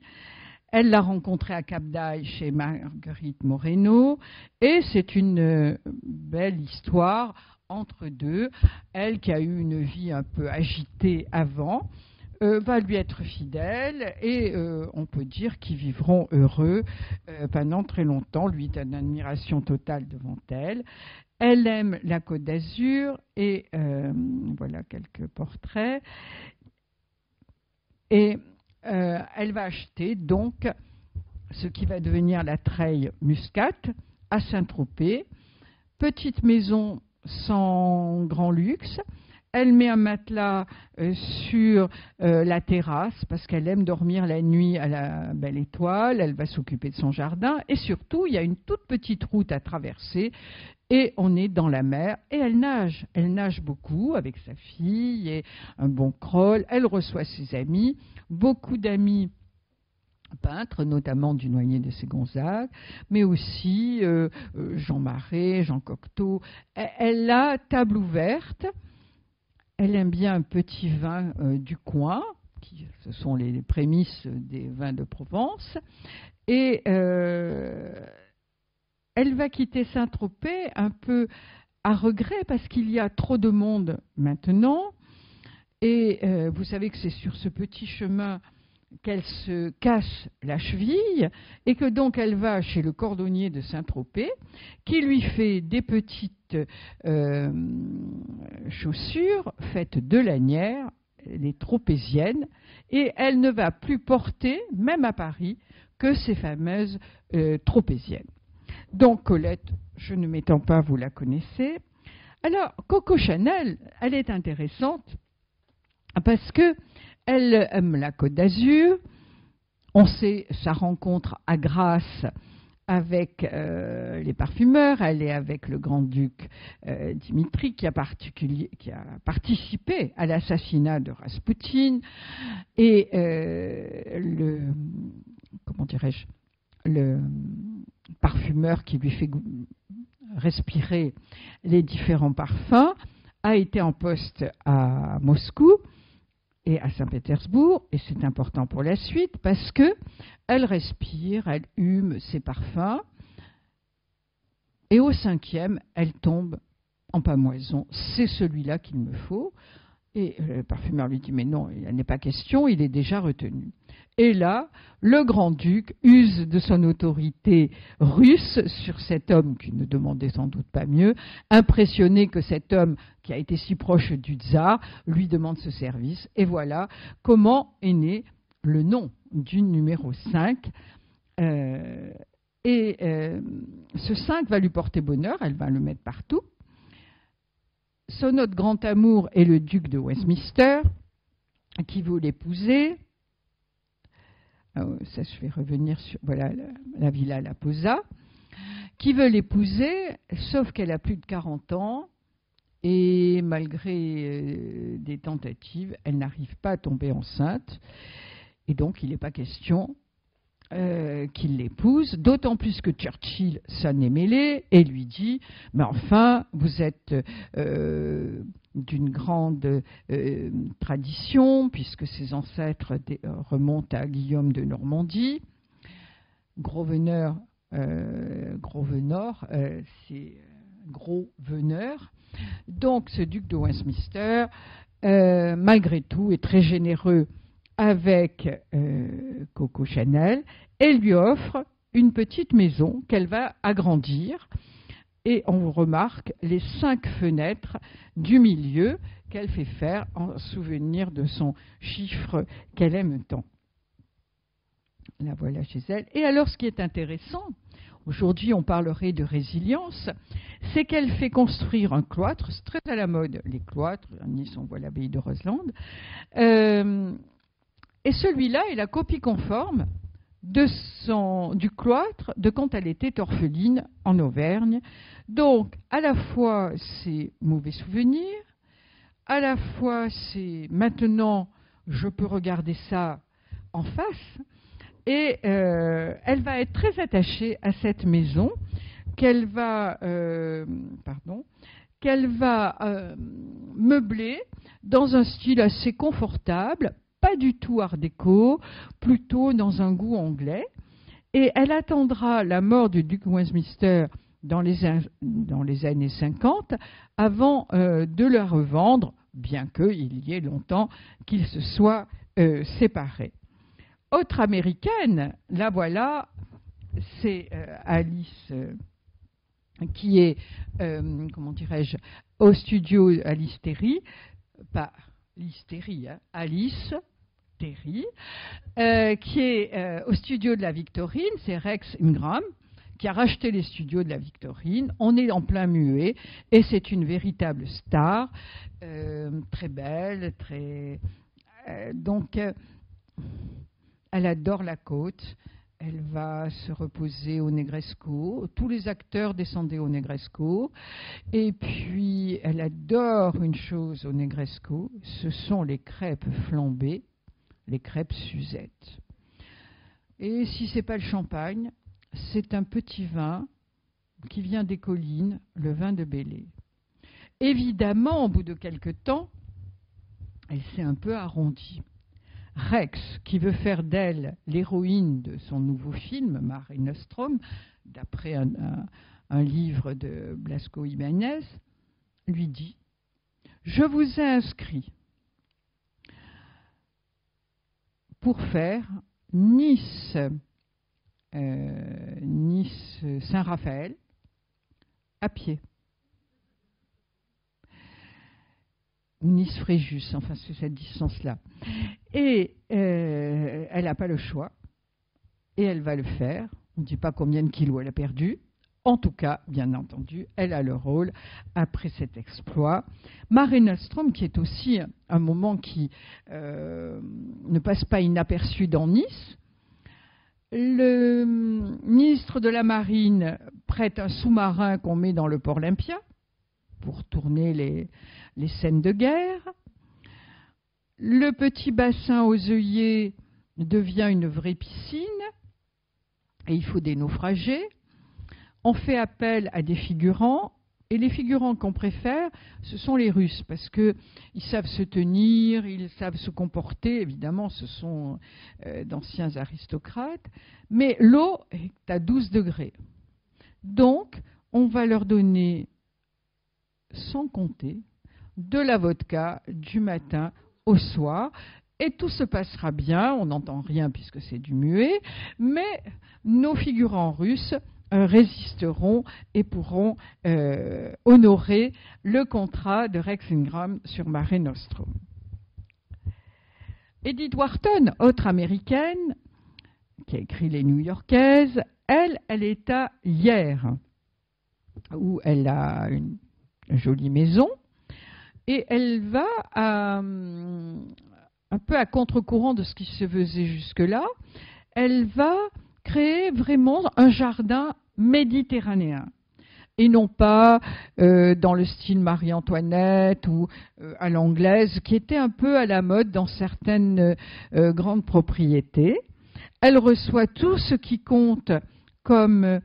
Elle l'a rencontré à Cap d'Aille chez Marguerite Moreno, et c'est une belle histoire entre deux. Elle, qui a eu une vie un peu agitée avant, va lui être fidèle, et on peut dire qu'ils vivront heureux pendant très longtemps. Lui est en admiration totale devant elle. Elle aime la Côte d'Azur, et voilà quelques portraits. Et elle va acheter donc ce qui va devenir la Treille Muscat à Saint-Tropez. Petite maison sans grand luxe. Elle met un matelas sur la terrasse parce qu'elle aime dormir la nuit à la belle étoile. Elle va s'occuper de son jardin. Et surtout, il y a une toute petite route à traverser et on est dans la mer. Et elle nage. Elle nage beaucoup avec sa fille et un bon crawl. Elle reçoit ses amis, beaucoup d'amis peintres, notamment du Noyer de Ségonzague, mais aussi Jean Marais, Jean Cocteau. Elle a table ouverte. Elle aime bien un petit vin du coin, ce sont les prémices des vins de Provence. Et elle va quitter Saint-Tropez un peu à regret parce qu'il y a trop de monde maintenant. Et vous savez que c'est sur ce petit chemin qu'elle se casse la cheville et que donc elle va chez le cordonnier de Saint-Tropez qui lui fait des petites chaussures faites de lanières, les tropéziennes, et elle ne va plus porter, même à Paris, que ces fameuses tropéziennes. Donc Colette, je ne m'étends pas, vous la connaissez. Alors Coco Chanel, elle est intéressante parce que elle aime la Côte d'Azur. On sait sa rencontre à Grasse avec les parfumeurs. Elle est avec le grand-duc Dimitri qui a participé à l'assassinat de Raspoutine. Et le parfumeur qui lui fait respirer les différents parfums a été en poste à Moscou et à Saint-Pétersbourg, et c'est important pour la suite parce que elle respire, elle hume ses parfums, et au 5e, elle tombe en pamoison. C'est celui-là qu'il me faut. Et le parfumeur lui dit, mais non, il n'est pas question, il est déjà retenu. Et là, le grand-duc use de son autorité russe sur cet homme qui ne demandait sans doute pas mieux, impressionné que cet homme qui a été si proche du tsar lui demande ce service. Et voilà comment est né le nom du numéro 5. Ce 5 va lui porter bonheur, elle va le mettre partout. Son autre grand amour est le duc de Westminster, qui veut l'épouser. Ça, je vais revenir sur voilà, la Villa La Posa, qui veut l'épouser, sauf qu'elle a plus de 40 ans, et malgré des tentatives, elle n'arrive pas à tomber enceinte, et donc il n'est pas question qu'il l'épouse, d'autant plus que Churchill s'en est mêlé et lui dit « Mais enfin, vous êtes d'une grande tradition, puisque ses ancêtres remontent à Guillaume de Normandie. Grosvenor, c'est Grosvenor. Donc ce duc de Westminster, malgré tout, est très généreux avec Coco Chanel et lui offre une petite maison qu'elle va agrandir. Et on remarque les 5 fenêtres du milieu qu'elle fait faire en souvenir de son chiffre qu'elle aime tant. La voilà chez elle. Et alors, ce qui est intéressant, aujourd'hui on parlerait de résilience, c'est qu'elle fait construire un cloître, c'est très à la mode, les cloîtres, à Nice on voit l'abbaye de Roseland, et celui-là est la copie conforme du cloître de quand elle était orpheline en Auvergne. Donc, à la fois, c'est mauvais souvenirs, à la fois, c'est maintenant, je peux regarder ça en face, et elle va être très attachée à cette maison qu'elle va meubler dans un style assez confortable, pas du tout art déco, plutôt dans un goût anglais. Et elle attendra la mort du duc Westminster dans les années 50 avant de la revendre, bien qu'il y ait longtemps qu'ils se soient séparés. Autre américaine, la voilà, c'est Alice, qui est, comment dirais-je, au studio Alice Terry, pas Alice Terry, hein, Alice Terry, qui est au studio de la Victorine, c'est Rex Ingram, qui a racheté les studios de la Victorine. On est en plein muet, et c'est une véritable star, très belle, très... donc, elle adore la côte. Elle va se reposer au Negresco. Tous les acteurs descendaient au Negresco. Et puis, elle adore une chose au Negresco, ce sont les crêpes flambées, les crêpes Suzette. Et si ce n'est pas le champagne, c'est un petit vin qui vient des collines, le vin de Bélé. Évidemment, au bout de quelque temps, elle s'est un peu arrondie. Rex, qui veut faire d'elle l'héroïne de son nouveau film, Mare Nostrum, d'après un livre de Blasco Ibáñez, lui dit « Je vous ai inscrit pour faire Nice-Saint-Raphaël à pied. » Ou Nice-Fréjus, enfin c'est cette distance-là. Et elle n'a pas le choix, et elle va le faire. On ne dit pas combien de kilos elle a perdu. En tout cas, bien entendu, elle a le rôle après cet exploit. Mare Nostrum, qui est aussi un moment qui ne passe pas inaperçu dans Nice. Le ministre de la Marine prête un sous-marin qu'on met dans le port Olympia pour tourner les scènes de guerre. Le petit bassin aux œillets devient une vraie piscine et il faut des naufragés. On fait appel à des figurants et les figurants qu'on préfère, ce sont les Russes parce qu'ils savent se tenir, ils savent se comporter. Évidemment, ce sont d'anciens aristocrates, mais l'eau est à 12 degrés. Donc, on va leur donner, sans compter, de la vodka du matin au soir, et tout se passera bien. On n'entend rien puisque c'est du muet, mais nos figurants russes résisteront et pourront honorer le contrat de Rex Ingram sur Mare Nostrum. Edith Wharton, autre américaine, qui a écrit Les New-Yorkaises, elle est à Hyères, où elle a une jolie maison, et elle va un peu à contre-courant de ce qui se faisait jusque-là. Elle va créer vraiment un jardin méditerranéen et non pas dans le style Marie-Antoinette ou à l'anglaise, qui était un peu à la mode dans certaines grandes propriétés. Elle reçoit tout ce qui compte comme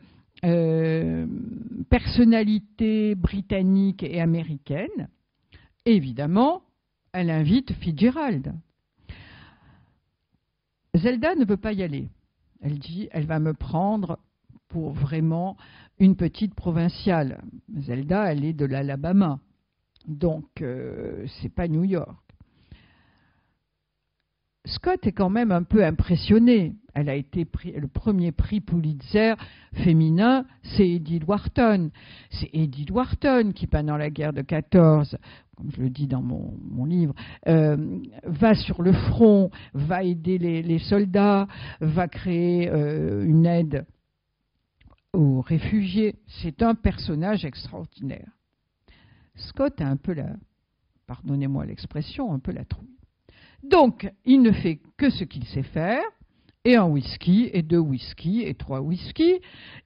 personnalité britannique et américaine. Et évidemment, elle invite Fitzgerald. Zelda ne veut pas y aller. Elle dit, elle va me prendre pour vraiment une petite provinciale. Zelda, elle est de l'Alabama, donc c'est pas New York. Scott est quand même un peu impressionnée. Elle a été le premier prix Pulitzer féminin, c'est Edith Wharton. C'est Edith Wharton qui, pendant la guerre de 14, comme je le dis dans mon livre, va sur le front, va aider les soldats, va créer une aide aux réfugiés. C'est un personnage extraordinaire. Scott a un peu pardonnez-moi l'expression, un peu la trouille. Donc, il ne fait que ce qu'il sait faire, et un whisky, et 2 whiskies, et 3 whiskies.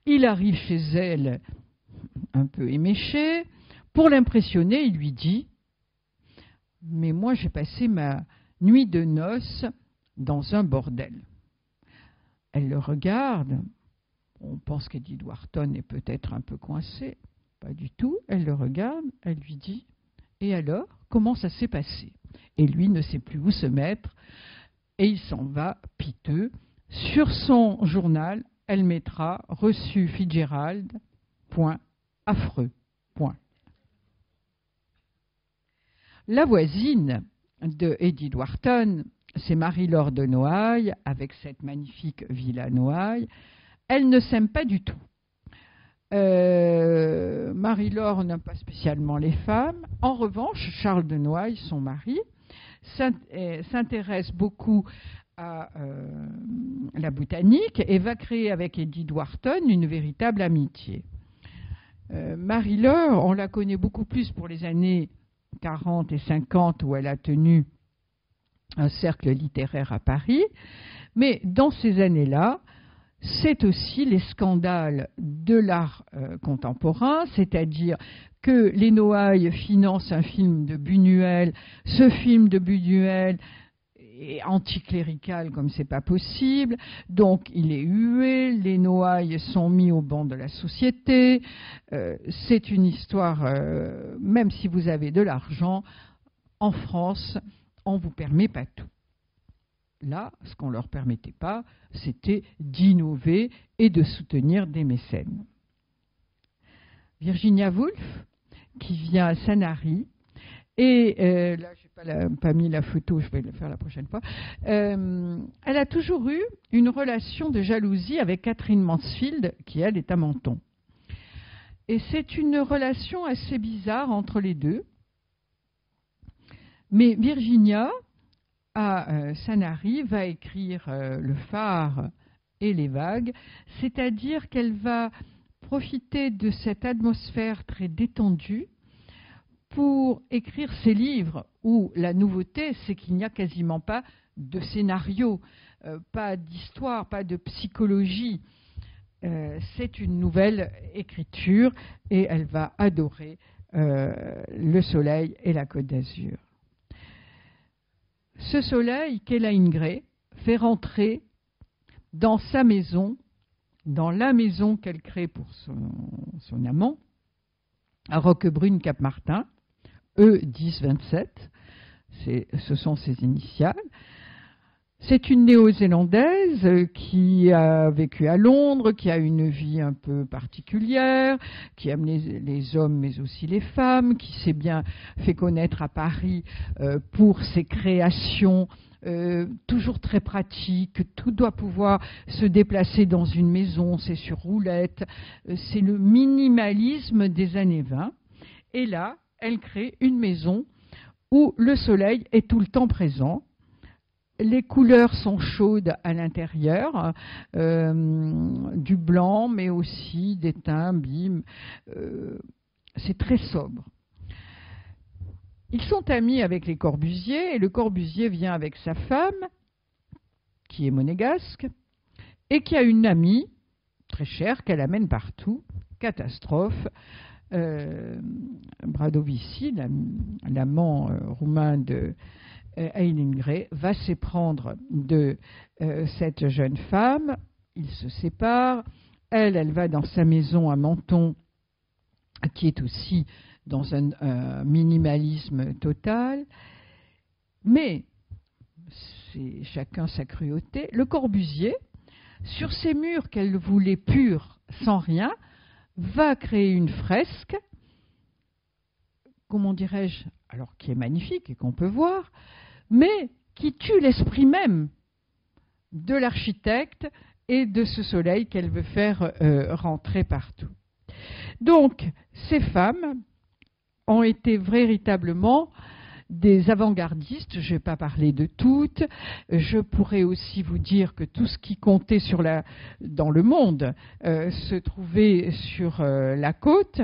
Il arrive chez elle un peu éméché. Pour l'impressionner, il lui dit « Mais moi, j'ai passé ma nuit de noces dans un bordel. » Elle le regarde. On pense qu'Edith Wharton est peut-être un peu coincée. Pas du tout. Elle le regarde. Elle lui dit « Et alors, comment ça s'est passé ?» Et lui ne sait plus où se mettre. Et il s'en va piteux. Sur son journal, elle mettra « Reçu Fitzgerald, point, affreux, point ». La voisine de Edith Wharton, c'est Marie-Laure de Noailles, avec cette magnifique villa Noailles. Elle ne s'aime pas du tout. Marie-Laure n'aime pas spécialement les femmes. En revanche, Charles de Noailles, son mari, s'intéresse beaucoup à la botanique et va créer avec Edith Wharton une véritable amitié. Marie-Laure, on la connaît beaucoup plus pour les années 40 et 50 où elle a tenu un cercle littéraire à Paris, mais dans ces années-là, c'est aussi les scandales de l'art contemporain, c'est-à-dire que les Noailles financent un film de Buñuel, ce film de Buñuel est anticlérical comme c'est pas possible, donc il est hué, les Noailles sont mis au banc de la société, c'est une histoire, même si vous avez de l'argent, en France, on ne vous permet pas tout. Là, ce qu'on ne leur permettait pas, c'était d'innover et de soutenir des mécènes. Virginia Woolf, qui vient à Sanary, et là, je n'ai pas mis la photo, je vais le faire la prochaine fois, elle a toujours eu une relation de jalousie avec Catherine Mansfield, qui, elle, est à Menton. Et c'est une relation assez bizarre entre les deux. Mais Virginia, à Sanary, va écrire Le phare et les vagues, c'est-à-dire qu'elle va profiter de cette atmosphère très détendue pour écrire ses livres où la nouveauté, c'est qu'il n'y a quasiment pas de scénario, pas d'histoire, pas de psychologie. C'est une nouvelle écriture et elle va adorer le soleil et la Côte d'Azur. Ce soleil qu'Elaine Gray fait rentrer dans sa maison, dans la maison qu'elle crée pour son amant, à Roquebrune-Cap-Martin, E1027, ce sont ses initiales. C'est une néo-zélandaise qui a vécu à Londres, qui a une vie un peu particulière, qui aime les hommes mais aussi les femmes, qui s'est bien fait connaître à Paris pour ses créations toujours très pratiques. Tout doit pouvoir se déplacer dans une maison, c'est sur roulette. C'est le minimalisme des années 20. Et là, elle crée une maison où le soleil est tout le temps présent. Les couleurs sont chaudes à l'intérieur, du blanc, mais aussi des teints, bim. C'est très sobre. Ils sont amis avec les Corbusier, et le Corbusier vient avec sa femme, qui est monégasque, et qui a une amie très chère qu'elle amène partout. Catastrophe. Bradovici, l'amant roumain de Eileen Gray, va s'éprendre de cette jeune femme. Ils se séparent. Elle va dans sa maison à Menton, qui est aussi dans un minimalisme total. Mais, c'est chacun sa cruauté, le Corbusier, sur ces murs qu'elle voulait purs, sans rien, va créer une fresque, comment dirais-je, alors qui est magnifique et qu'on peut voir, mais qui tue l'esprit même de l'architecte et de ce soleil qu'elle veut faire rentrer partout. Donc, ces femmes ont été véritablement des avant-gardistes, je ne vais pas parler de toutes, je pourrais aussi vous dire que tout ce qui comptait dans le monde se trouvait sur la côte,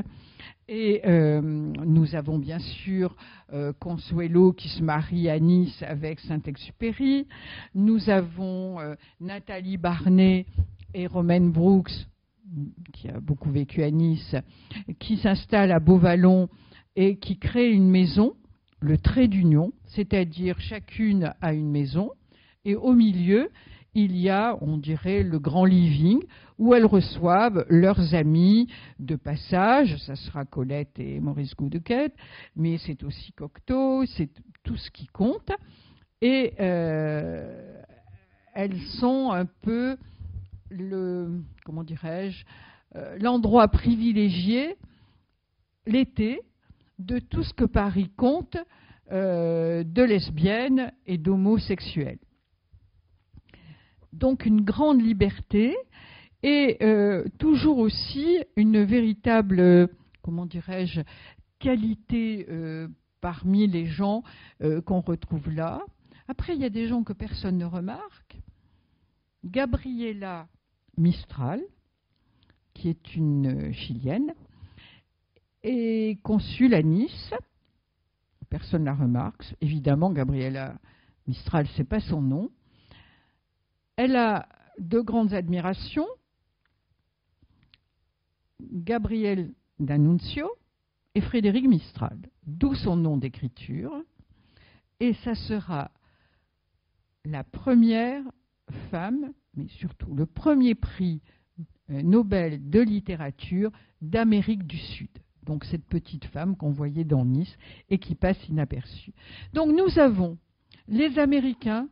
Et nous avons bien sûr Consuelo qui se marie à Nice avec Saint-Exupéry. Nous avons Nathalie Barney et Romaine Brooks, qui a beaucoup vécu à Nice, qui s'installent à Beauvallon et qui créent une maison, le trait d'union, c'est-à-dire chacune a une maison, et au milieu, il y a, on dirait, le grand living, où elles reçoivent leurs amis de passage, ça sera Colette et Maurice Goudequette, mais c'est aussi Cocteau, c'est tout ce qui compte, et elles sont un peu comment dirais-je, l'endroit privilégié l'été de tout ce que Paris compte de lesbiennes et d'homosexuels. Donc une grande liberté et toujours aussi une véritable, comment dirais-je, qualité parmi les gens qu'on retrouve là. Après, il y a des gens que personne ne remarque. Gabriela Mistral, qui est une Chilienne, est consul à Nice. Personne ne la remarque. Évidemment, Gabriela Mistral, ce n'est pas son nom. Elle a de grandes admirations. Gabriel D'Annunzio et Frédéric Mistral, d'où son nom d'écriture. Et ça sera la première femme, mais surtout le premier prix Nobel de littérature d'Amérique du Sud. Donc cette petite femme qu'on voyait dans Nice et qui passe inaperçue. Donc nous avons les Américains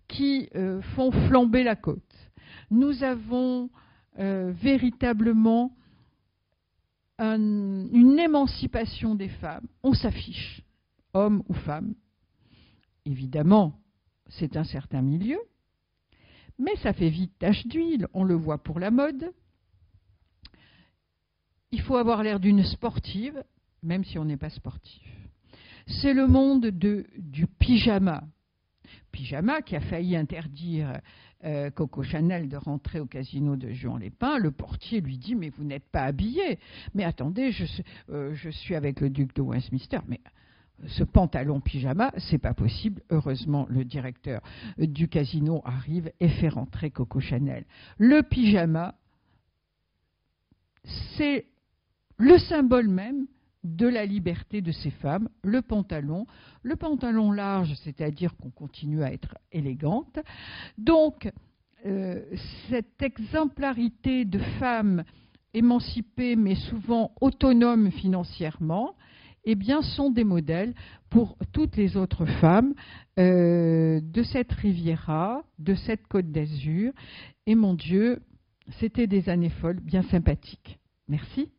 qui font flamber la côte. Nous avons véritablement une émancipation des femmes. On s'affiche, hommes ou femmes. Évidemment, c'est un certain milieu, mais ça fait vite tache d'huile, on le voit pour la mode. Il faut avoir l'air d'une sportive, même si on n'est pas sportif. C'est le monde du pyjama. Pyjama qui a failli interdire Coco Chanel de rentrer au casino de Juan-les-Pins. Le portier lui dit « Mais vous n'êtes pas habillé. Mais attendez, je suis avec le duc de Westminster. » Mais ce pantalon pyjama, c'est pas possible. Heureusement, le directeur du casino arrive et fait rentrer Coco Chanel. Le pyjama, c'est le symbole même de la liberté de ces femmes, le pantalon large, c'est-à-dire qu'on continue à être élégante. Donc, cette exemplarité de femmes émancipées, mais souvent autonomes financièrement, eh bien, sont des modèles pour toutes les autres femmes de cette Riviera, de cette Côte d'Azur. Et mon Dieu, c'était des années folles, bien sympathiques. Merci.